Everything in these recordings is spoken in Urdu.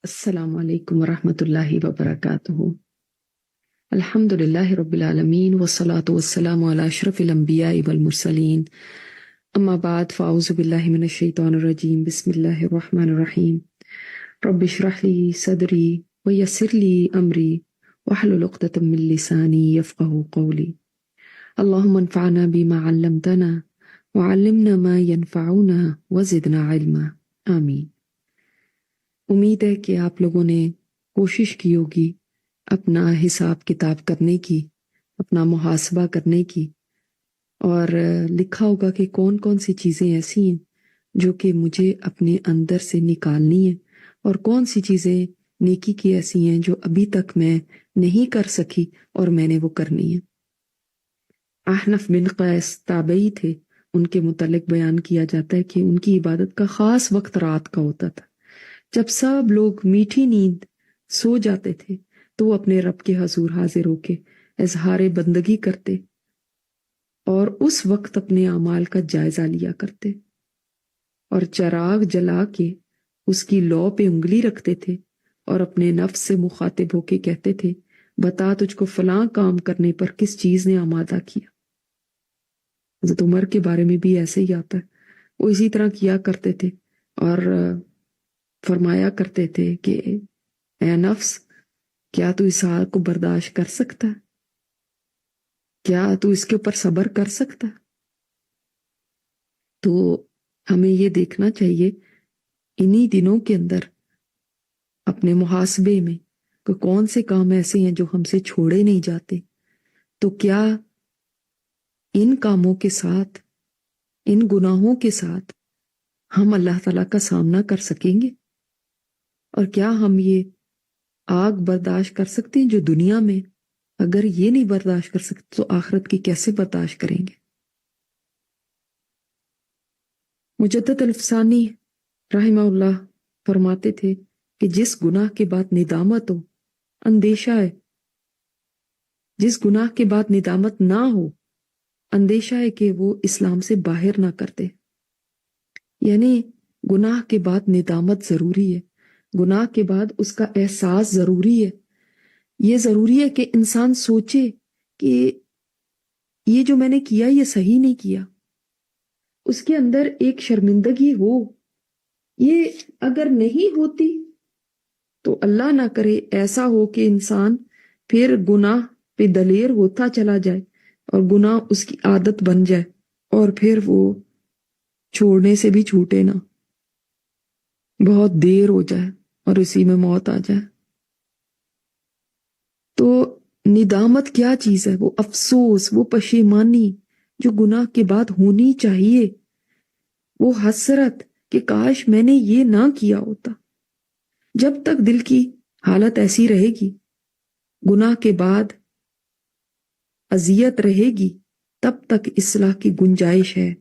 السلام علیکم ورحمۃ اللہ وبرکاتہ۔ الحمد للہ رب العالمین والصلاة والسلام علی اشرف الانبیاء والمرسلین، اما بعد فاعوذ باللہ من الشیطان الرجیم، بسم اللہ الرحمن الرحیم۔ رب اشرح لی صدری ویسر لی امری واحلل عقدۃ من لسانی یفقہوا قولی۔ اللہم انفعنا بما علمتنا وعلمنا ما ینفعنا وزدنا علما، آمین۔ امید ہے کہ آپ لوگوں نے کوشش کی ہوگی اپنا حساب کتاب کرنے کی، اپنا محاسبہ کرنے کی، اور لکھا ہوگا کہ کون کون سی چیزیں ایسی ہیں جو کہ مجھے اپنے اندر سے نکالنی ہیں، اور کون سی چیزیں نیکی کی ایسی ہیں جو ابھی تک میں نہیں کر سکی اور میں نے وہ کرنی ہے۔ احنف بن قیس تابعی تھے، ان کے متعلق بیان کیا جاتا ہے کہ ان کی عبادت کا خاص وقت رات کا ہوتا تھا۔ جب سب لوگ میٹھی نیند سو جاتے تھے تو وہ اپنے رب کے حضور حاضر ہو کے اظہار بندگی کرتے اور اس وقت اپنے اعمال کا جائزہ لیا کرتے، اور چراغ جلا کے اس کی لو پہ انگلی رکھتے تھے اور اپنے نفس سے مخاطب ہو کے کہتے تھے، بتا تجھ کو فلاں کام کرنے پر کس چیز نے آمادہ کیا۔ حضرت عمر کے بارے میں بھی ایسے ہی آتا ہے، وہ اسی طرح کیا کرتے تھے اور فرمایا کرتے تھے کہ اے نفس، کیا تو اس حال کو برداشت کر سکتا ہے؟ کیا تو اس کے اوپر صبر کر سکتا ہے؟ تو ہمیں یہ دیکھنا چاہیے انہی دنوں کے اندر اپنے محاسبے میں کہ کون سے کام ایسے ہیں جو ہم سے چھوڑے نہیں جاتے، تو کیا ان کاموں کے ساتھ، ان گناہوں کے ساتھ ہم اللہ تعالیٰ کا سامنا کر سکیں گے؟ اور کیا ہم یہ آگ برداشت کر سکتے ہیں جو دنیا میں اگر یہ نہیں برداشت کر سکتے تو آخرت کی کیسے برداشت کریں گے؟ مجدد الفسانی رحمہ اللہ فرماتے تھے کہ جس گناہ کے بعد ندامت ہو، اندیشہ ہے، جس گناہ کے بعد ندامت نہ ہو، اندیشہ ہے کہ وہ اسلام سے باہر نہ کرتے۔ یعنی گناہ کے بعد ندامت ضروری ہے، گناہ کے بعد اس کا احساس ضروری ہے۔ یہ ضروری ہے کہ انسان سوچے کہ یہ جو میں نے کیا یہ صحیح نہیں کیا، اس کے اندر ایک شرمندگی ہو۔ یہ اگر نہیں ہوتی تو اللہ نہ کرے ایسا ہو کہ انسان پھر گناہ پہ دلیر ہوتا چلا جائے اور گناہ اس کی عادت بن جائے اور پھر وہ چھوڑنے سے بھی چھوٹے نہ، بہت دیر ہو جائے اور اسی میں موت آ جائے۔ تو ندامت کیا چیز ہے؟ وہ افسوس، وہ پشیمانی جو گناہ کے بعد ہونی چاہیے، وہ حسرت کہ کاش میں نے یہ نہ کیا ہوتا۔ جب تک دل کی حالت ایسی رہے گی، گناہ کے بعد اذیت رہے گی، تب تک اصلاح کی گنجائش ہے،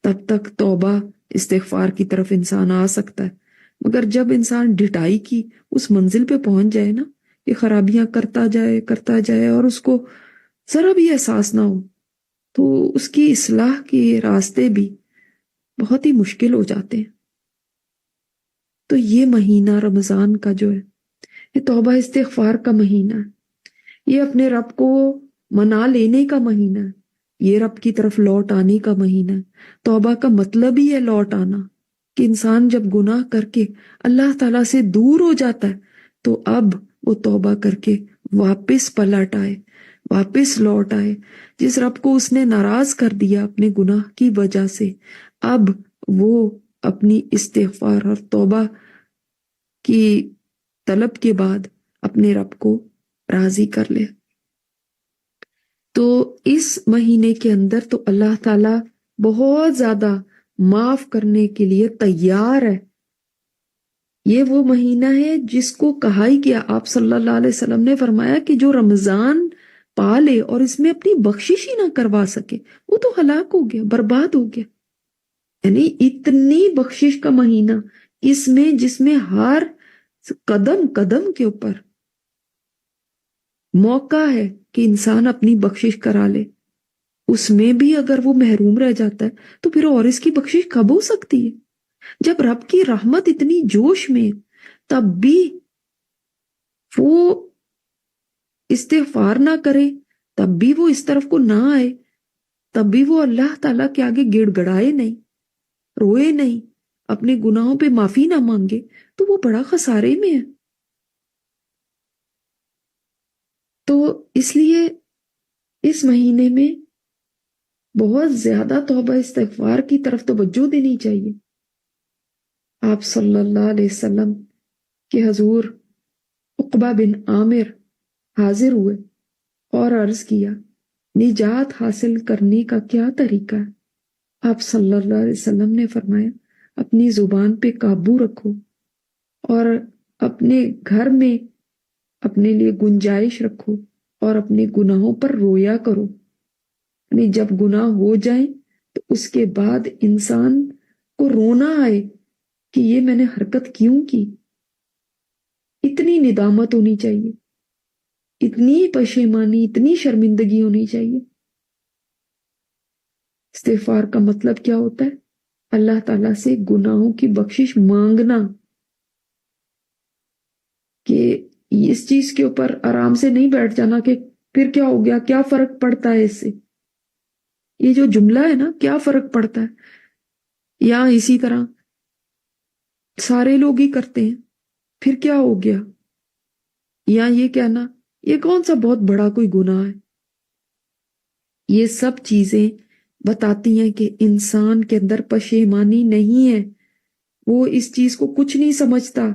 تب تک توبہ استغفار کی طرف انسان آ سکتا ہے۔ مگر جب انسان ڈٹائی کی اس منزل پہ پہنچ جائے نا کہ خرابیاں کرتا جائے اور اس کو ذرا بھی احساس نہ ہو، تو اس کی اصلاح کے راستے بھی بہت ہی مشکل ہو جاتے ہیں۔ تو یہ مہینہ رمضان کا جو ہے، یہ توبہ استغفار کا مہینہ ہے، یہ اپنے رب کو منا لینے کا مہینہ ہے، یہ رب کی طرف لوٹ آنے کا مہینہ ہے۔ توبہ کا مطلب ہی ہے لوٹ آنا، کہ انسان جب گناہ کر کے اللہ تعالیٰ سے دور ہو جاتا ہے تو اب وہ توبہ کر کے واپس پلٹ آئے، واپس لوٹ آئے۔ جس رب کو اس نے ناراض کر دیا اپنے گناہ کی وجہ سے، اب وہ اپنی استغفار اور توبہ کی طلب کے بعد اپنے رب کو راضی کر لے۔ تو اس مہینے کے اندر تو اللہ تعالیٰ بہت زیادہ معاف کرنے کے لیے تیار ہے۔ یہ وہ مہینہ ہے جس کو کہا ہی کیا، آپ صلی اللہ علیہ وسلم نے فرمایا کہ جو رمضان پا لے اور اس میں اپنی بخشش ہی نہ کروا سکے وہ تو ہلاک ہو گیا، برباد ہو گیا۔ یعنی اتنی بخشش کا مہینہ اس میں، جس میں ہر قدم قدم کے اوپر موقع ہے کہ انسان اپنی بخشش کرا لے، اس میں بھی اگر وہ محروم رہ جاتا ہے تو پھر اور اس کی بخشش کب ہو سکتی ہے؟ جب رب کی رحمت اتنی جوش میں، تب بھی وہ استغفار نہ کرے، تب بھی وہ اس طرف کو نہ آئے، تب بھی وہ اللہ تعالیٰ کے آگے گڑ گڑائے نہیں، روئے نہیں، اپنے گناہوں پہ معافی نہ مانگے، تو وہ بڑا خسارے میں ہے۔ تو اس لیے اس مہینے میں بہت زیادہ توبہ استغفار کی طرف توجہ دینی چاہیے۔ آپ صلی اللہ علیہ وسلم کے حضور عقبہ بن عامر حاضر ہوئے اور عرض کیا، نجات حاصل کرنے کا کیا طریقہ ہے؟ آپ صلی اللہ علیہ وسلم نے فرمایا، اپنی زبان پہ قابو رکھو اور اپنے گھر میں اپنے لیے گنجائش رکھو اور اپنے گناہوں پر رویا کرو۔ یعنی جب گناہ ہو جائیں تو اس کے بعد انسان کو رونا آئے کہ یہ میں نے حرکت کیوں کی۔ اتنی ندامت ہونی چاہیے، اتنی پشیمانی، اتنی شرمندگی ہونی چاہیے۔ استغفار کا مطلب کیا ہوتا ہے؟ اللہ تعالیٰ سے گناہوں کی بخشش مانگنا، کہ اس چیز کے اوپر آرام سے نہیں بیٹھ جانا کہ پھر کیا ہو گیا، کیا فرق پڑتا ہے اس سے۔ یہ جو جملہ ہے نا، کیا فرق پڑتا ہے، یا اسی طرح سارے لوگ ہی کرتے ہیں، پھر کیا ہو گیا، یا یہ کہنا یہ کون سا بہت بڑا کوئی گناہ ہے۔ یہ سب چیزیں بتاتی ہیں کہ انسان کے اندر پشیمانی نہیں ہے، وہ اس چیز کو کچھ نہیں سمجھتا،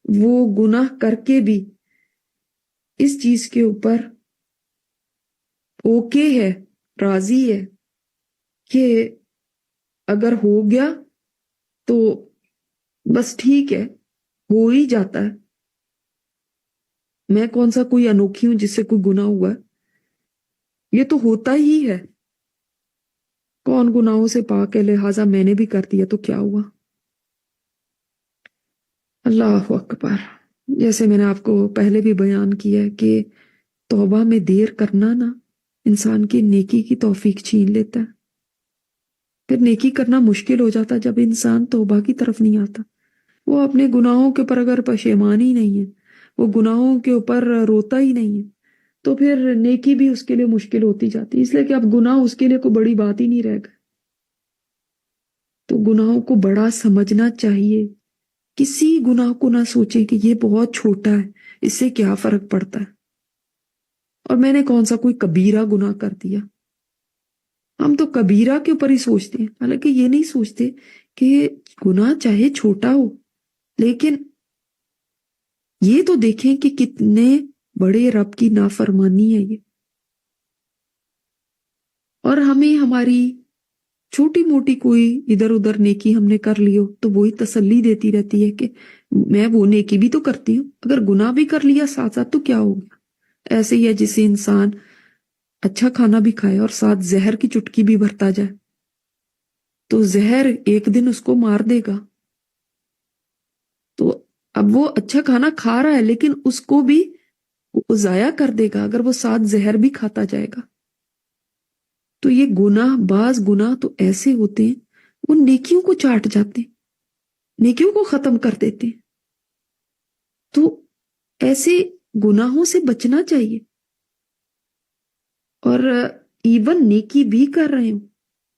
وہ گناہ کر کے بھی اس چیز کے اوپر اوکے ہے، راضی ہے کہ اگر ہو گیا تو بس ٹھیک ہے، ہو ہی جاتا ہے، میں کون سا کوئی انوکھی ہوں جس سے کوئی گناہ ہوا ہے، یہ تو ہوتا ہی ہے، کون گناہوں سے پاک ہے، لہٰذا میں نے بھی کر دیا تو کیا ہوا۔ اللہ اکبر۔ جیسے میں نے آپ کو پہلے بھی بیان کیا ہے کہ توبہ میں دیر کرنا نا انسان کی نیکی کی توفیق چھین لیتا ہے، پھر نیکی کرنا مشکل ہو جاتا جب انسان توبہ کی طرف نہیں آتا۔ وہ اپنے گناہوں کے اوپر اگر پشیمان ہی نہیں ہے، وہ گناہوں کے اوپر روتا ہی نہیں ہے، تو پھر نیکی بھی اس کے لیے مشکل ہوتی جاتی ہے، اس لیے کہ اب گناہ اس کے لیے کوئی بڑی بات ہی نہیں رہ گئی۔ تو گناہوں کو بڑا سمجھنا چاہیے، کسی گناہ کو نہ سوچیں کہ یہ بہت چھوٹا ہے، اس سے کیا فرق پڑتا ہے، اور میں نے کون سا کوئی کبیرہ گناہ کر دیا۔ ہم تو کبیرہ کے اوپر ہی سوچتے ہیں، حالانکہ یہ نہیں سوچتے کہ گناہ چاہے چھوٹا ہو لیکن یہ تو دیکھیں کہ کتنے بڑے رب کی نافرمانی ہے یہ، اور ہمیں ہماری چھوٹی موٹی کوئی ادھر ادھر نیکی ہم نے کر لی ہو تو وہی تسلی دیتی رہتی ہے کہ میں وہ نیکی بھی تو کرتی ہوں، اگر گناہ بھی کر لیا ساتھ ساتھ تو کیا ہو گیا۔ ایسے ہی ہے جسے انسان اچھا کھانا بھی کھائے اور ساتھ زہر کی چٹکی بھی بھرتا جائے تو زہر ایک دن اس کو مار دے گا۔ تو اب وہ اچھا کھانا کھا رہا ہے لیکن اس کو بھی وہ ضائع کر دے گا اگر وہ ساتھ زہر بھی کھاتا جائے گا۔ تو یہ گناہ، بعض گناہ تو ایسے ہوتے ہیں وہ نیکیوں کو چاٹ جاتے ہیں، نیکیوں کو ختم کر دیتے ہیں۔ تو ایسے گناہوں سے بچنا چاہیے، اور ایون نیکی بھی کر رہے ہوں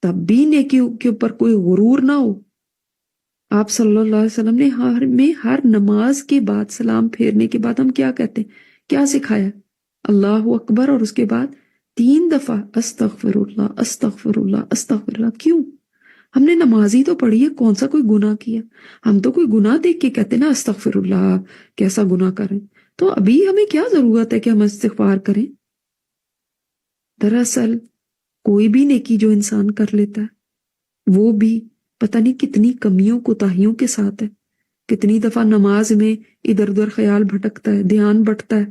تب بھی نیکیوں کے اوپر کوئی غرور نہ ہو۔ آپ صلی اللہ علیہ وسلم نے ہر نماز کے بعد، سلام پھیرنے کے بعد ہم کیا کہتے ہیں، کیا سکھایا؟ اللہ اکبر، اور اس کے بعد 3 دفعہ استغفر اللہ استغفر اللہ استغفر اللہ۔ کیوں؟ ہم نے نماز ہی تو پڑھی ہے، کون سا کوئی گناہ کیا؟ ہم تو کوئی گناہ دیکھ کے کہتے نا استغفر اللہ، کیسا گناہ کریں، تو ابھی ہمیں کیا ضرورت ہے کہ ہم استغفار کریں؟ دراصل کوئی بھی نیکی جو انسان کر لیتا ہے وہ بھی پتہ نہیں کتنی کمیوں کوتاہیوں کے ساتھ ہے، کتنی دفعہ نماز میں ادھر ادھر خیال بھٹکتا ہے، دھیان بٹتا ہے۔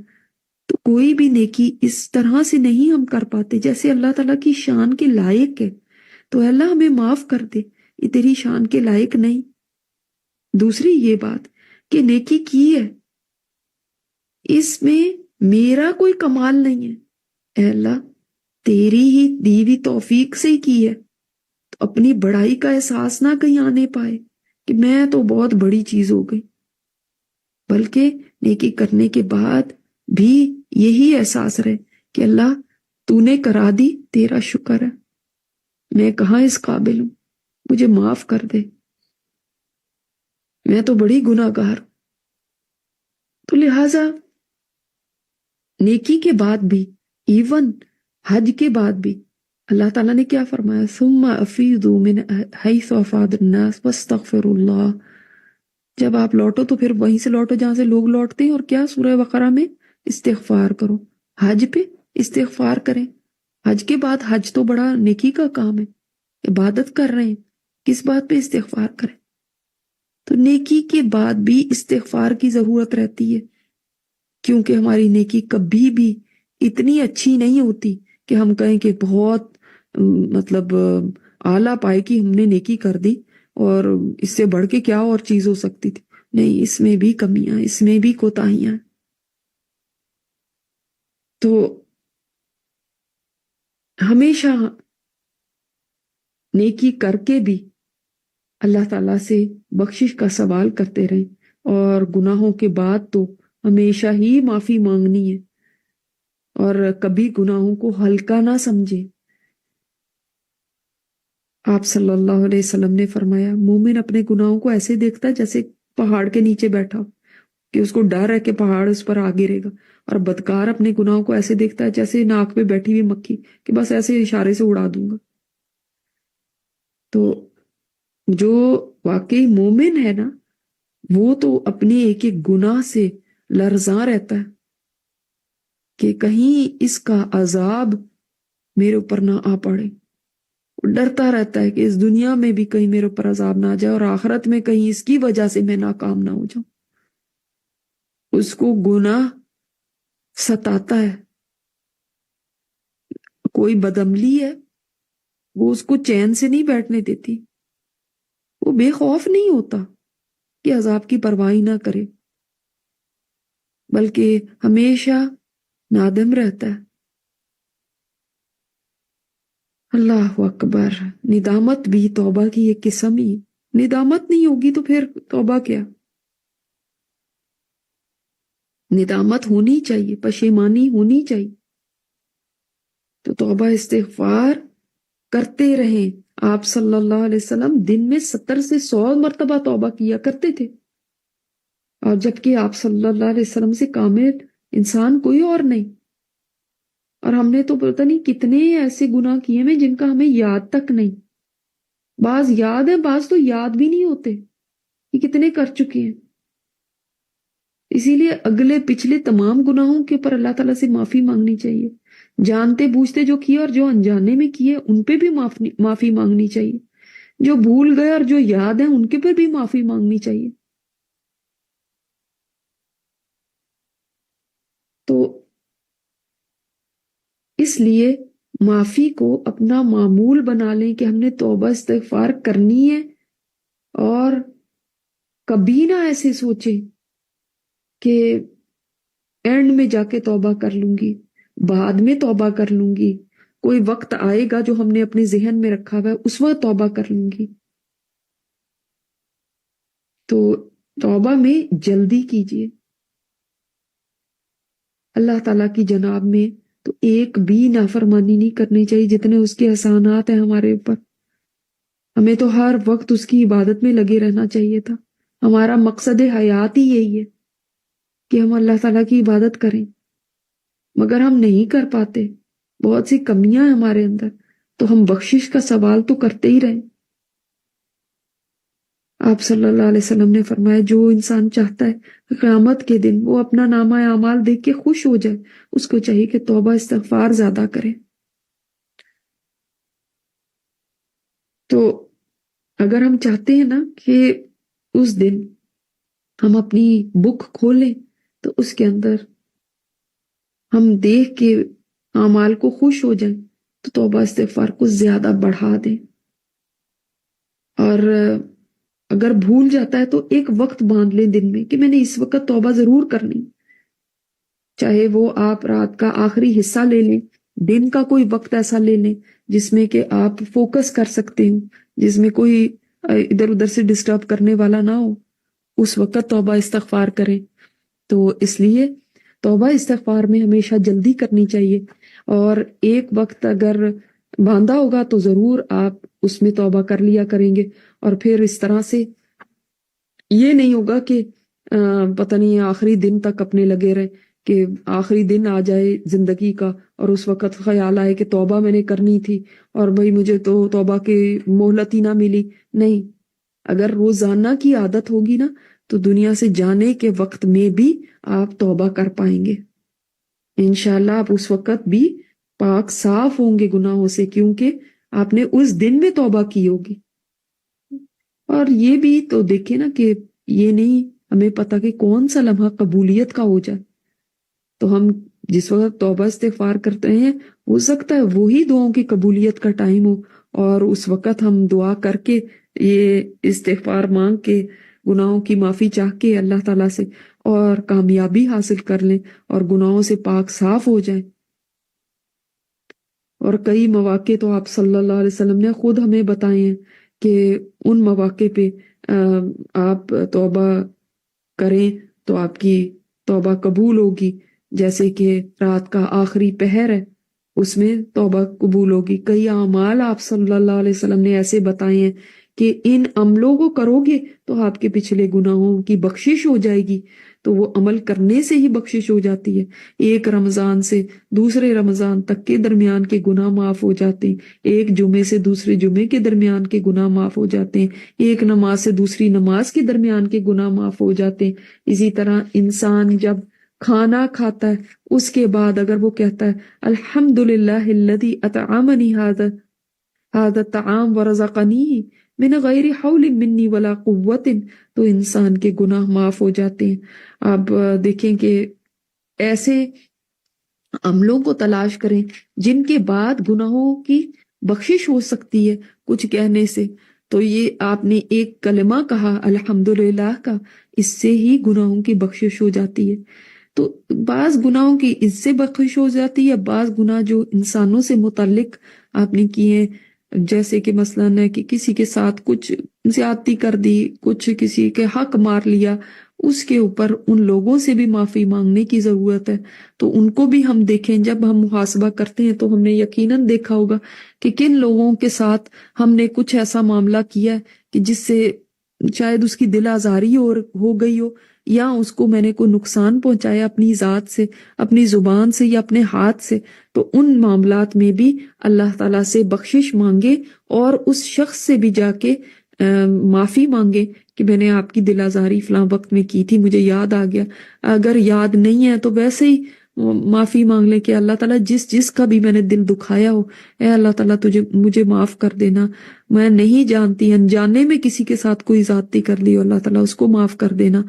تو کوئی بھی نیکی اس طرح سے نہیں ہم کر پاتے جیسے اللہ تعالیٰ کی شان کے لائق ہے، تو اے اللہ ہمیں معاف کر دے، یہ تیری شان کے لائق نہیں۔ دوسری یہ بات کہ نیکی کی ہے، اس میں میرا کوئی کمال نہیں ہے، اے اللہ تیری ہی دی ہوئی توفیق سے ہی کی ہے، تو اپنی بڑائی کا احساس نہ کہیں آنے پائے کہ میں تو بہت بڑی چیز ہو گئی، بلکہ نیکی کرنے کے بعد بھی یہی احساس رہے کہ اللہ تو نے کرا دی، تیرا شکر ہے، میں کہاں اس قابل ہوں، مجھے معاف کر دے، میں تو بڑی گناہ گار ہوں۔ تو لہٰذا نیکی کے بعد بھی، ایون حج کے بعد بھی اللہ تعالیٰ نے کیا فرمایا؟ ثم افیضوا من حیث افاض الناس واستغفروا اللہ۔ جب آپ لوٹو تو پھر وہیں سے لوٹو جہاں سے لوگ لوٹتے ہیں، اور کیا سورہ بقرہ میں استغفار کرو۔ حج پہ استغفار کریں، حج کے بعد، حج تو بڑا نیکی کا کام ہے، عبادت کر رہے ہیں، کس بات پہ استغفار کریں؟ تو نیکی کے بعد بھی استغفار کی ضرورت رہتی ہے، کیونکہ ہماری نیکی کبھی بھی اتنی اچھی نہیں ہوتی کہ ہم کہیں کہ بہت مطلب اعلیٰ پائے کی ہم نے نیکی کر دی اور اس سے بڑھ کے کیا اور چیز ہو سکتی تھی۔ نہیں، اس میں بھی کمیاں، اس میں بھی کوتاہیاں۔ تو ہمیشہ نیکی کر کے بھی اللہ تعالیٰ سے بخشش کا سوال کرتے رہیں، اور گناہوں کے بعد تو ہمیشہ ہی معافی مانگنی ہے، اور کبھی گناہوں کو ہلکا نہ سمجھیں۔ آپ صلی اللہ علیہ وسلم نے فرمایا، مومن اپنے گناہوں کو ایسے دیکھتا ہے جیسے پہاڑ کے نیچے بیٹھا ہو، کہ اس کو ڈر ہے کہ پہاڑ اس پر آ گرے گا، اور بدکار اپنے گناہوں کو ایسے دیکھتا ہے جیسے ناک پہ بیٹھی ہوئی مکھی، کہ بس ایسے اشارے سے اڑا دوں گا۔ تو جو واقعی مومن ہے نا، وہ تو اپنے ایک ایک گناہ سے لرزاں رہتا ہے کہ کہیں اس کا عذاب میرے اوپر نہ آ پڑے۔ وہ ڈرتا رہتا ہے کہ اس دنیا میں بھی کہیں میرے اوپر عذاب نہ آ جائے، اور آخرت میں کہیں اس کی وجہ سے میں ناکام نہ ہو جاؤں۔ اس کو گناہ ستاتا ہے، کوئی بدعملی ہے وہ اس کو چین سے نہیں بیٹھنے دیتی، وہ بے خوف نہیں ہوتا کہ عذاب کی پرواہ نہ کرے، بلکہ ہمیشہ نادم رہتا ہے۔ اللہ اکبر! ندامت بھی توبہ کی ایک قسم ہی ہے۔ ندامت نہیں ہوگی تو پھر توبہ کیا؟ ندامت ہونی چاہیے، پشیمانی ہونی چاہیے۔ تو توبہ استغفار کرتے رہیں۔ آپ صلی اللہ علیہ وسلم دن میں 70 سے 100 مرتبہ توبہ کیا کرتے تھے، اور جبکہ آپ صلی اللہ علیہ وسلم سے کامل انسان کوئی اور نہیں، اور ہم نے تو پتہ نہیں کتنے ایسے گناہ کیے ہیں جن کا ہمیں یاد تک نہیں۔ بعض یاد ہے، بعض تو یاد بھی نہیں ہوتے کہ کتنے کر چکے ہیں۔ اسی لیے اگلے پچھلے تمام گناہوں کے اوپر اللہ تعالیٰ سے معافی مانگنی چاہیے، جانتے بوجھتے جو کیے اور جو انجانے میں کیے ان پہ بھی معافی مانگنی چاہیے، جو بھول گئے اور جو یاد ہیں ان کے پر بھی معافی مانگنی چاہیے۔ تو اس لیے معافی کو اپنا معمول بنا لیں کہ ہم نے توبہ استغفار کرنی ہے، اور کبھی نہ ایسے سوچیں کہ اینڈ میں جا کے توبہ کر لوں گی، بعد میں توبہ کر لوں گی، کوئی وقت آئے گا جو ہم نے اپنے ذہن میں رکھا ہوا ہے اس وقت توبہ کر لوں گی۔ تو توبہ میں جلدی کیجیے۔ اللہ تعالیٰ کی جناب میں تو ایک بھی نافرمانی نہیں کرنی چاہیے، جتنے اس کے احسانات ہیں ہمارے اوپر۔ ہمیں تو ہر وقت اس کی عبادت میں لگے رہنا چاہیے تھا۔ ہمارا مقصد حیات ہی یہی ہے کہ ہم اللہ تعالیٰ کی عبادت کریں، مگر ہم نہیں کر پاتے، بہت سی کمیاں ہیں ہمارے اندر، تو ہم بخشش کا سوال تو کرتے ہی رہیں۔ آپ صلی اللہ علیہ وسلم نے فرمایا، جو انسان چاہتا ہے قیامت کے دن وہ اپنا نامہ اعمال دیکھ کے خوش ہو جائے، اس کو چاہیے کہ توبہ استغفار زیادہ کرے۔ تو اگر ہم چاہتے ہیں نا کہ اس دن ہم اپنی بک کھولیں تو اس کے اندر ہم دیکھ کے اعمال کو خوش ہو جائیں، تو توبہ استغفار کو زیادہ بڑھا دیں۔ اور اگر بھول جاتا ہے تو ایک وقت باندھ لیں دن میں کہ میں نے اس وقت توبہ ضرور کرنی، چاہے وہ آپ رات کا آخری حصہ لے لیں، دن کا کوئی وقت ایسا لے لیں جس میں کہ آپ فوکس کر سکتے ہوں، جس میں کوئی ادھر ادھر سے ڈسٹرب کرنے والا نہ ہو، اس وقت توبہ استغفار کریں۔ تو اس لیے توبہ استغفار میں ہمیشہ جلدی کرنی چاہیے، اور ایک وقت اگر باندھا ہوگا تو ضرور آپ اس میں توبہ کر لیا کریں گے، اور پھر اس طرح سے یہ نہیں ہوگا کہ پتہ نہیں آخری دن تک اپنے لگے رہے، کہ آخری دن آ جائے زندگی کا اور اس وقت خیال آئے کہ توبہ میں نے کرنی تھی اور بھائی مجھے تو توبہ کی مہلت ہی نہ ملی۔ نہیں، اگر روزانہ کی عادت ہوگی نا تو دنیا سے جانے کے وقت میں بھی آپ توبہ کر پائیں گے انشاءاللہ۔ آپ اس وقت بھی پاک صاف ہوں گے گناہوں سے، کیونکہ آپ نے اس دن میں توبہ کی ہوگی۔ اور یہ بھی تو دیکھیں نا کہ یہ نہیں ہمیں پتہ کہ کون سا لمحہ قبولیت کا ہو جائے، تو ہم جس وقت توبہ استغفار کرتے ہیں ہو سکتا ہے وہی دعاؤں کی قبولیت کا ٹائم ہو، اور اس وقت ہم دعا کر کے یہ استغفار مانگ کے گناہوں کی معافی چاہ کے اللہ تعالیٰ سے اور کامیابی حاصل کر لیں اور گناہوں سے پاک صاف ہو جائیں۔ اور کئی مواقع تو آپ صلی اللہ علیہ وسلم نے خود ہمیں بتائے ہیں کہ ان مواقع پہ آپ توبہ کریں تو آپ کی توبہ قبول ہوگی، جیسے کہ رات کا آخری پہر ہے اس میں توبہ قبول ہوگی۔ کئی اعمال آپ صلی اللہ علیہ وسلم نے ایسے بتائے ہیں کہ ان عملوں کو کرو گے تو آپ کے پچھلے گناہوں کی بخشش ہو جائے گی، تو وہ عمل کرنے سے ہی بخشش ہو جاتی ہے۔ ایک رمضان سے دوسرے رمضان تک کے درمیان کے گناہ معاف ہو جاتے ہیں، ایک جمعے سے دوسرے جمعے کے درمیان کے گناہ معاف ہو جاتے ہیں، ایک نماز سے دوسری نماز کے درمیان کے گناہ معاف ہو جاتے ہیں۔ اسی طرح انسان جب کھانا کھاتا ہے اس کے بعد اگر وہ کہتا ہے الحمدللہ الذی اطعمنی ھذا الطعام ورزقنی من غیر حول منی ولا قوت، تو انسان کے گناہ معاف ہو جاتے ہیں۔ آپ دیکھیں کہ ایسے عملوں کو تلاش کریں جن کے بعد گناہوں کی بخشش ہو سکتی ہے کچھ کہنے سے۔ تو یہ آپ نے ایک کلمہ کہا الحمدللہ کا، اس سے ہی گناہوں کی بخشش ہو جاتی ہے۔ تو بعض گناہوں کی اس سے بخشش ہو جاتی ہے، بعض گناہ جو انسانوں سے متعلق آپ نے کیے، جیسے کہ مثلاً ہے کہ کسی کے ساتھ کچھ زیادتی کر دی، کچھ کسی کے حق مار لیا، اس کے اوپر ان لوگوں سے بھی معافی مانگنے کی ضرورت ہے۔ تو ان کو بھی ہم دیکھیں، جب ہم محاسبہ کرتے ہیں تو ہم نے یقیناً دیکھا ہوگا کہ کن لوگوں کے ساتھ ہم نے کچھ ایسا معاملہ کیا ہے کہ جس سے شاید اس کی دل آزاری ہو گئی ہو، یا اس کو میں نے کوئی نقصان پہنچایا اپنی ذات سے، اپنی زبان سے یا اپنے ہاتھ سے۔ تو ان معاملات میں بھی اللہ تعالیٰ سے بخشش مانگے اور اس شخص سے بھی جا کے معافی مانگے کہ میں نے آپ کی دل آزاری فلاں وقت میں کی تھی، مجھے یاد آ گیا۔ اگر یاد نہیں ہے تو ویسے ہی معافی مانگ لیں کہ اللہ تعالیٰ جس کا بھی میں نے دل دکھایا ہو، اے اللہ تعالیٰ مجھے معاف کر دینا، میں نہیں جانتی، انجانے میں کسی کے ساتھ کوئی زیادتی کر لی ہو، اللہ تعالیٰ اس کو معاف کر دینا۔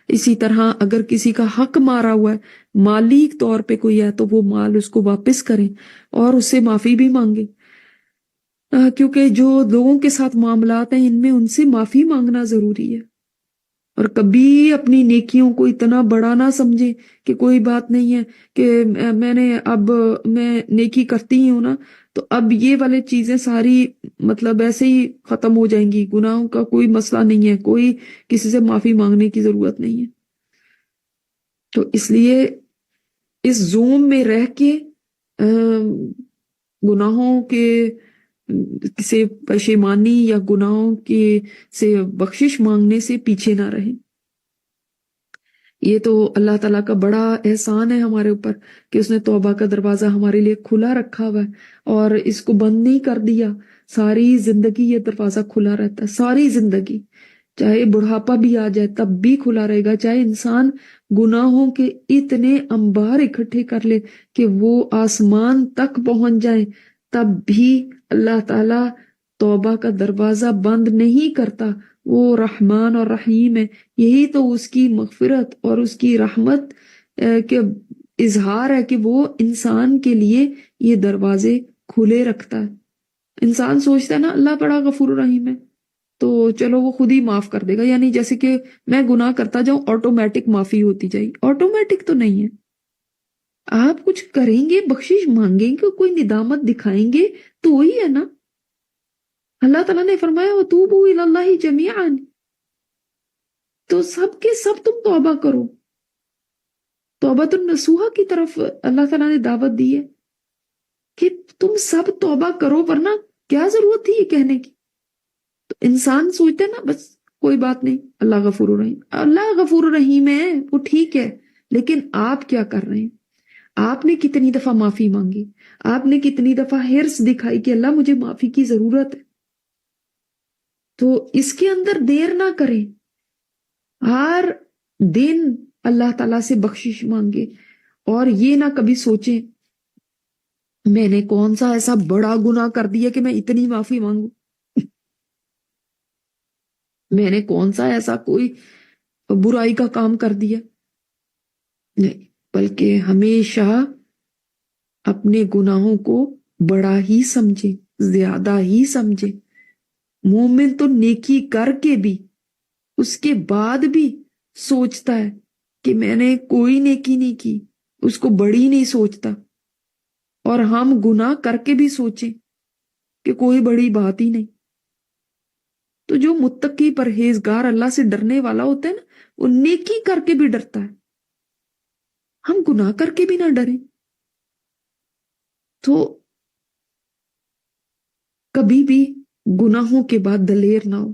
اسی طرح اگر کسی کا حق مارا ہوا ہے، مالی طور پہ کوئی ہے، تو وہ مال اس کو واپس کریں اور اس سے معافی بھی مانگیں، کیونکہ جو لوگوں کے ساتھ معاملات ہیں ان میں ان سے معافی مانگنا ضروری ہے۔ اور کبھی اپنی نیکیوں کو اتنا بڑا نہ سمجھیں کہ کوئی بات نہیں ہے کہ میں نیکی کرتی ہی ہوں نا، تو اب یہ والے چیزیں ساری مطلب ایسے ہی ختم ہو جائیں گی، گناہوں کا کوئی مسئلہ نہیں ہے، کوئی کسی سے معافی مانگنے کی ضرورت نہیں ہے۔ تو اس لیے اس زوم میں رہ کے گناہوں کے سے پشیمانی یا گناہوں کے سے بخشش مانگنے سے پیچھے نہ رہیں۔ یہ تو اللہ تعالیٰ کا بڑا احسان ہے ہمارے اوپر کہ اس نے توبہ کا دروازہ ہمارے لیے کھلا رکھا ہوا ہے اور اس کو بند نہیں کر دیا۔ ساری زندگی یہ دروازہ کھلا رہتا ہے، ساری زندگی، چاہے بڑھاپا بھی آ جائے تب بھی کھلا رہے گا، چاہے انسان گناہوں کے اتنے انبار اکٹھے کر لے کہ وہ آسمان تک پہنچ جائیں، تب بھی اللہ تعالیٰ توبہ کا دروازہ بند نہیں کرتا۔ وہ رحمان اور رحیم ہے، یہی تو اس کی مغفرت اور اس کی رحمت کے اظہار ہے کہ وہ انسان کے لیے یہ دروازے کھلے رکھتا ہے۔ انسان سوچتا ہے نا اللہ بڑا غفور رحیم ہے تو چلو وہ خود ہی معاف کر دے گا، یعنی جیسے کہ میں گناہ کرتا جاؤں آٹومیٹک معافی ہوتی جائے گی۔ آٹومیٹک تو نہیں ہے، آپ کچھ کریں گے، بخشش مانگیں گے، کوئی ندامت دکھائیں گے تو وہی ہے نا۔ اللہ تعالیٰ نے فرمایا وَتُوبُوا إِلَى اللَّهِ جَمِيعًا، تو سب کے سب تم توبہ کرو۔ توبۃ النصوحہ کی طرف اللہ تعالیٰ نے دعوت دی ہے کہ تم سب توبہ کرو، ورنہ کیا ضرورت تھی یہ کہنے کی؟ تو انسان سوچتے نا بس کوئی بات نہیں، اللہ غفور الرحیم، اللہ غفور الرحیم ہے، وہ ٹھیک ہے، لیکن آپ کیا کر رہے ہیں؟ آپ نے کتنی دفعہ معافی مانگی؟ آپ نے کتنی دفعہ حرص دکھائی کہ اللہ مجھے معافی کی ضرورت ہے؟ تو اس کے اندر دیر نہ کریں، ہر دن اللہ تعالیٰ سے بخشش مانگے، اور یہ نہ کبھی سوچیں میں نے کون سا ایسا بڑا گناہ کر دیا کہ میں اتنی معافی مانگوں، میں نے کون سا ایسا کوئی برائی کا کام کر دیا۔ نہیں، بلکہ ہمیشہ اپنے گناہوں کو بڑا ہی سمجھے، زیادہ ہی سمجھے۔ مومن تو نیکی کر کے بھی اس کے بعد بھی سوچتا ہے کہ میں نے کوئی نیکی نہیں کی، اس کو بڑی نہیں سوچتا، اور ہم گناہ کر کے بھی سوچیں کہ کوئی بڑی بات ہی نہیں۔ تو جو متقی پرہیزگار اللہ سے ڈرنے والا ہوتا ہے نا، وہ نیکی کر کے بھی ڈرتا ہے، ہم گناہ کر کے بھی نہ ڈریں۔ تو کبھی بھی گناہوں کے بعد دلیر نہ ہو۔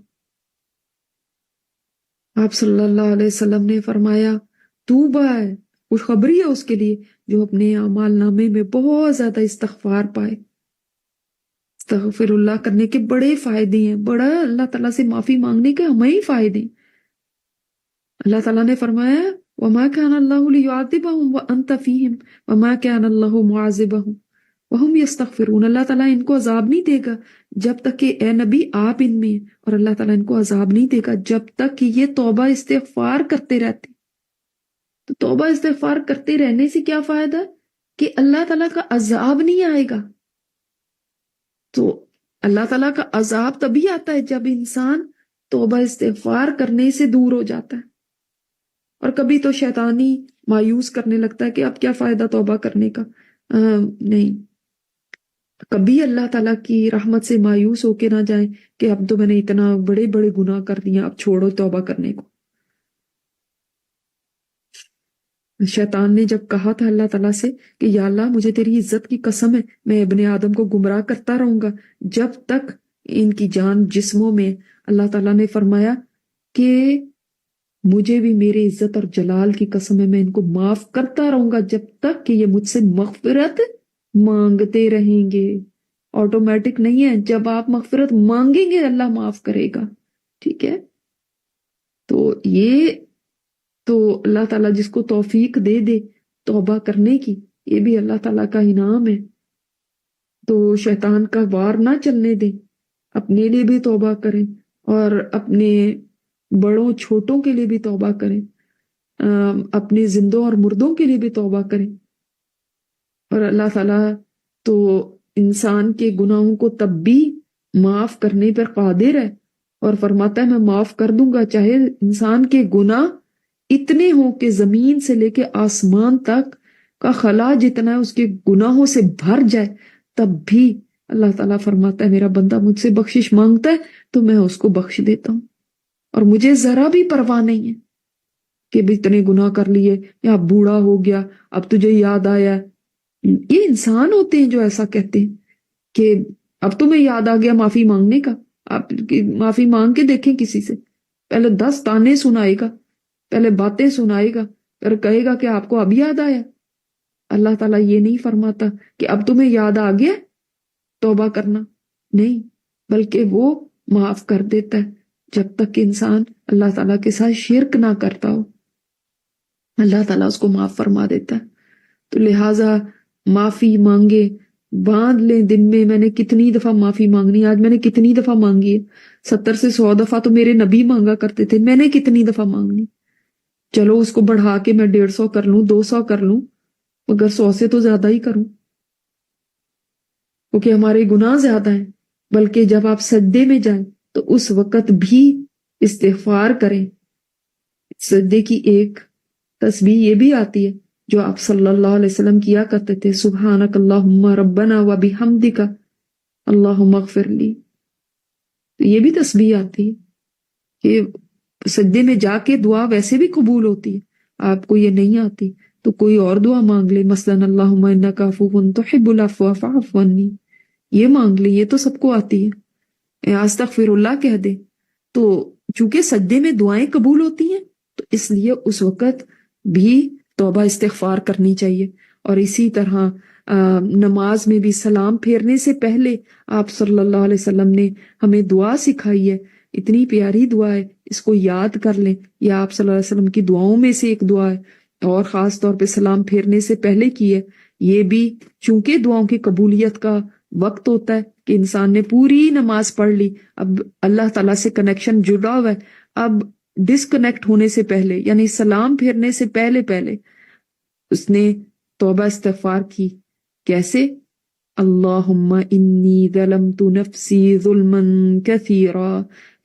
آپ صلی اللہ علیہ وسلم نے فرمایا توبہ ہے، خوشخبری ہے اس کے لیے جو اپنے اعمال نامے میں بہت زیادہ استغفار پائے۔ استغفر اللہ کرنے کے بڑے فائدے ہیں، بڑا اللہ تعالیٰ سے معافی مانگنے کے ہمیں ہی فائدے ہیں۔ اللہ تعالیٰ نے فرمایا وَمَا كَانَ اللَّهُ لِيُعَذِّبَهُمْ وَأَنْتَ فِيهِمْ وَمَا كَانَ اللَّهُ مُعَذِّبَهُمْ وَهُمْ يَسْتَغْفِرُونَ۔ اللہ تعالیٰ ان کو عذاب نہیں دے گا جب تک کہ اے نبی آپ ان میں ہیں، اور اللہ تعالیٰ ان کو عذاب نہیں دے گا جب تک کہ یہ توبہ استغفار کرتے رہتے۔ تو توبہ استغفار کرتے رہنے سے کیا فائدہ کہ اللہ تعالیٰ کا عذاب نہیں آئے گا۔ تو اللہ تعالیٰ کا عذاب تبھی آتا ہے جب انسان توبہ استغفار کرنے سے دور ہو جاتا ہے، اور کبھی تو شیطانی مایوس کرنے لگتا ہے کہ اب کیا فائدہ توبہ کرنے کا۔ نہیں، کبھی اللہ تعالیٰ کی رحمت سے مایوس ہو کے نہ جائیں کہ اب تو میں نے اتنا بڑے بڑے گناہ کر دیا، اب چھوڑو توبہ کرنے کو۔ شیطان نے جب کہا تھا اللہ تعالیٰ سے کہ یا اللہ مجھے تیری عزت کی قسم ہے میں ابن آدم کو گمراہ کرتا رہوں گا جب تک ان کی جان جسموں میں، اللہ تعالیٰ نے فرمایا کہ مجھے بھی میرے عزت اور جلال کی قسم ہے میں ان کو معاف کرتا رہوں گا جب تک کہ یہ مجھ سے مغفرت مانگتے رہیں گے۔ آٹومیٹک نہیں ہے، جب آپ مغفرت مانگیں گے اللہ معاف کرے گا، ٹھیک ہے؟ تو یہ تو اللہ تعالیٰ جس کو توفیق دے دے توبہ کرنے کی، یہ بھی اللہ تعالیٰ کا انعام ہے۔ تو شیطان کا وار نہ چلنے دیں، اپنے لیے بھی توبہ کریں اور اپنے بڑوں چھوٹوں کے لیے بھی توبہ کریں، اپنے زندوں اور مردوں کے لیے بھی توبہ کریں۔ اور اللہ تعالیٰ تو انسان کے گناہوں کو تب بھی معاف کرنے پر قادر ہے، اور فرماتا ہے میں معاف کر دوں گا چاہے انسان کے گناہ اتنے ہوں کہ زمین سے لے کے آسمان تک کا خلا جتنا ہے اس کے گناہوں سے بھر جائے، تب بھی اللہ تعالیٰ فرماتا ہے میرا بندہ مجھ سے بخشش مانگتا ہے تو میں اس کو بخش دیتا ہوں، اور مجھے ذرا بھی پرواہ نہیں ہے کہ بھی اتنے گناہ کر لیے یا اب بوڑھا ہو گیا اب تجھے یاد آیا۔ یہ انسان ہوتے ہیں جو ایسا کہتے ہیں کہ اب تمہیں یاد آ گیا معافی مانگنے کا۔ آپ معافی مانگ کے دیکھیں کسی سے، پہلے 10 تانے سنائے گا، پہلے باتیں سنائے گا، پھر کہے گا کہ آپ کو اب یاد آیا۔ اللہ تعالیٰ یہ نہیں فرماتا کہ اب تمہیں یاد آ گیا توبہ کرنا، نہیں، بلکہ وہ معاف کر دیتا ہے جب تک کہ انسان اللہ تعالیٰ کے ساتھ شرک نہ کرتا ہو، اللہ تعالیٰ اس کو معاف فرما دیتا ہے۔ تو لہٰذا معافی مانگے، باندھ لیں دن میں میں نے کتنی دفعہ معافی مانگنی، آج میں نے کتنی دفعہ مانگی ہے، 70 سے 100 دفعہ تو میرے نبی مانگا کرتے تھے، میں نے کتنی دفعہ مانگنی، چلو اس کو بڑھا کے میں 150 کر لوں، 200 کر لوں، مگر 100 سے تو زیادہ ہی کروں، کیونکہ ہمارے گناہ زیادہ ہیں۔ بلکہ جب آپ سجدے میں جائیں تو اس وقت بھی استغفار کریں۔ سجدے کی ایک تسبیح یہ بھی آتی ہے جو آپ صلی اللہ علیہ وسلم کیا کرتے تھے، سبحانک اللہم ربنا و بحمدک اللہم اغفر لی۔ تو یہ بھی تسبیح آتی ہے کہ سجدے میں جا کے دعا ویسے بھی قبول ہوتی ہے، آپ کو یہ نہیں آتی تو کوئی اور دعا مانگ لے، مثلاً اللہم انک عفو تحب العفو فاعف عنی، یہ مانگ لے، یہ تو سب کو آتی ہے، استغفر اللہ کہہ دے۔ تو چونکہ سجدے میں دعائیں قبول ہوتی ہیں تو اس لیے اس وقت بھی توبہ استغفار کرنی چاہیے۔ اور اسی طرح نماز میں بھی سلام پھیرنے سے پہلے آپ صلی اللہ علیہ وسلم نے ہمیں دعا سکھائی ہے، اتنی پیاری دعا ہے، اس کو یاد کر لیں، یہ آپ صلی اللہ علیہ وسلم کی دعاؤں میں سے ایک دعا ہے، اور خاص طور پہ سلام پھیرنے سے پہلے کی ہے۔ یہ بھی چونکہ دعاؤں کی قبولیت کا وقت ہوتا ہے کہ انسان نے پوری نماز پڑھ لی، اب اللہ تعالیٰ سے کنیکشن جڑا ہوا ہے، اب ڈسکنیکٹ ہونے سے پہلے یعنی سلام پھیرنے سے پہلے اس نے توبہ استغفار کی۔ کیسے؟ اللہم انی ظلمت نفسی ظلما کثیرا،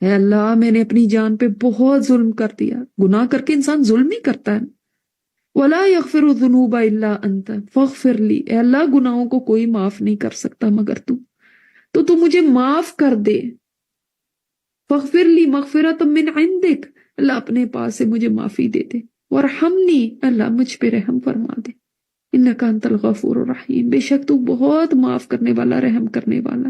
اے اللہ میں نے اپنی جان پہ بہت ظلم کر دیا۔ گناہ کر کے انسان ظلم ہی کرتا ہے۔ ولا یغفر الذنوب الا انت فاغفر لی، اے اللہ گناہوں کو کوئی معاف نہیں کر سکتا مگر تو مجھے معاف کر دے۔ فاغفر لی مغفرۃ من عندک، اللہ اپنے پاس سے مجھے معافی دے دے۔ وارحمنی، اللہ مجھ پہ رحم فرما دے۔ انک انت الغفور الرحیم، بے شک تو بہت معاف کرنے والا، رحم کرنے والا۔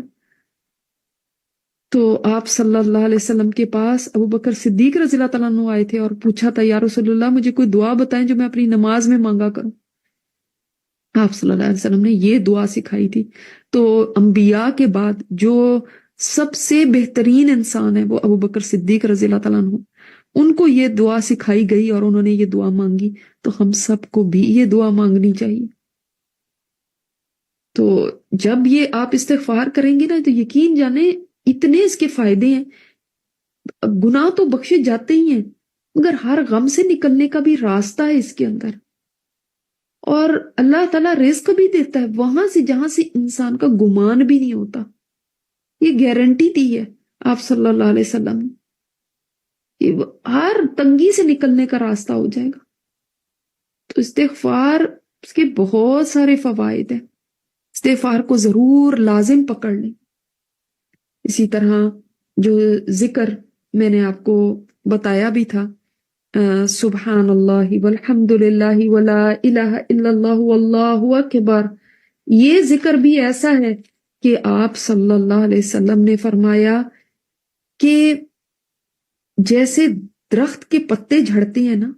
تو آپ صلی اللہ علیہ وسلم کے پاس ابو بکر صدیق رضی اللہ تعالیٰ عنہ آئے تھے اور پوچھا تھا، یا رسول اللہ مجھے کوئی دعا بتائیں جو میں اپنی نماز میں مانگا کروں۔ آپ صلی اللہ علیہ وسلم نے یہ دعا سکھائی تھی۔ تو انبیاء کے بعد جو سب سے بہترین انسان ہے وہ ابو بکر صدیق رضی اللہ تعالیٰ عنہ، ان کو یہ دعا سکھائی گئی اور انہوں نے یہ دعا مانگی، تو ہم سب کو بھی یہ دعا مانگنی چاہیے۔ تو جب یہ آپ استغفار کریں گے نا تو یقین جانیں اتنے اس کے فائدے ہیں۔ گناہ تو بخشے جاتے ہی ہیں مگر ہر غم سے نکلنے کا بھی راستہ ہے اس کے اندر، اور اللہ تعالیٰ رزق بھی دیتا ہے وہاں سے جہاں سے انسان کا گمان بھی نہیں ہوتا۔ یہ گارنٹی دی ہے آپ صلی اللہ علیہ وسلم نے کہ ہر تنگی سے نکلنے کا راستہ ہو جائے گا۔ تو استغفار اس کے بہت سارے فوائد ہیں، استغفار کو ضرور لازم پکڑ لیں۔ اسی طرح جو ذکر میں نے آپ کو بتایا بھی تھا، سبحان اللہ والحمد للہ ولا الہ الا اللہ واللہ اکبر، یہ ذکر بھی ایسا ہے کہ آپ صلی اللہ علیہ وسلم نے فرمایا کہ جیسے درخت کے پتے جھڑتے ہیں نا،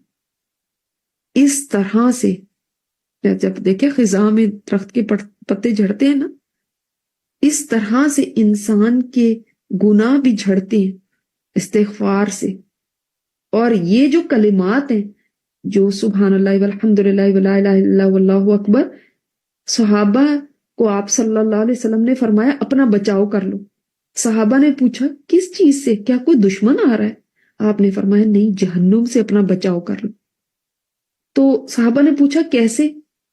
اس طرح سے جب دیکھیں خزاں میں درخت کے پتے جھڑتے ہیں نا، اس طرح سے انسان کے گناہ بھی جھڑتے ہیں استغفار سے۔ اور یہ جو کلمات ہیں، جو سبحان اللہ والحمد للہ ولا الہ الا اللہ واللہ اکبر، صحابہ کو آپ صلی اللہ علیہ وسلم نے فرمایا اپنا بچاؤ کر لو۔ صحابہ نے پوچھا کس چیز سے، کیا کوئی دشمن آ رہا ہے؟ آپ نے فرمایا نہیں، جہنم سے اپنا بچاؤ کر لو۔ تو صحابہ نے پوچھا کیسے؟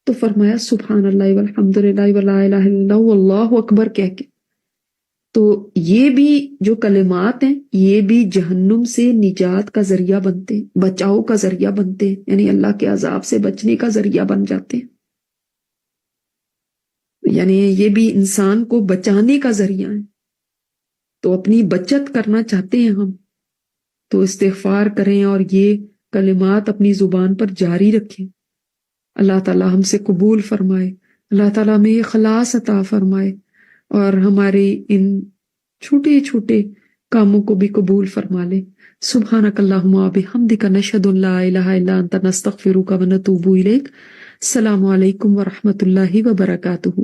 تو فرمایا سبحان اللہ والحمد للہ ولا الہ الا اللہ واللہ اکبر کہہ کے۔ تو یہ بھی جو کلمات ہیں یہ بھی جہنم سے نجات کا ذریعہ بنتے ہیں، بچاؤ کا ذریعہ بنتے ہیں، یعنی اللہ کے عذاب سے بچنے کا ذریعہ بن جاتے ہیں۔ یعنی یہ بھی انسان کو بچانے کا ذریعہ ہے۔ تو اپنی بچت کرنا چاہتے ہیں ہم تو استغفار کریں اور یہ کلمات اپنی زبان پر جاری رکھیں۔ اللہ تعالی ہم سے قبول فرمائے، اللہ تعالیٰ ہمیں اخلاص عطا فرمائے اور ہمارے ان چھوٹے چھوٹے کاموں کو بھی قبول فرما لے۔ سبحانک اللہم و بحمدک نشہد ان لا الہ الا انت نستغفرک و نتوب الیک۔ السلام علیکم ورحمۃ اللہ وبرکاتہ۔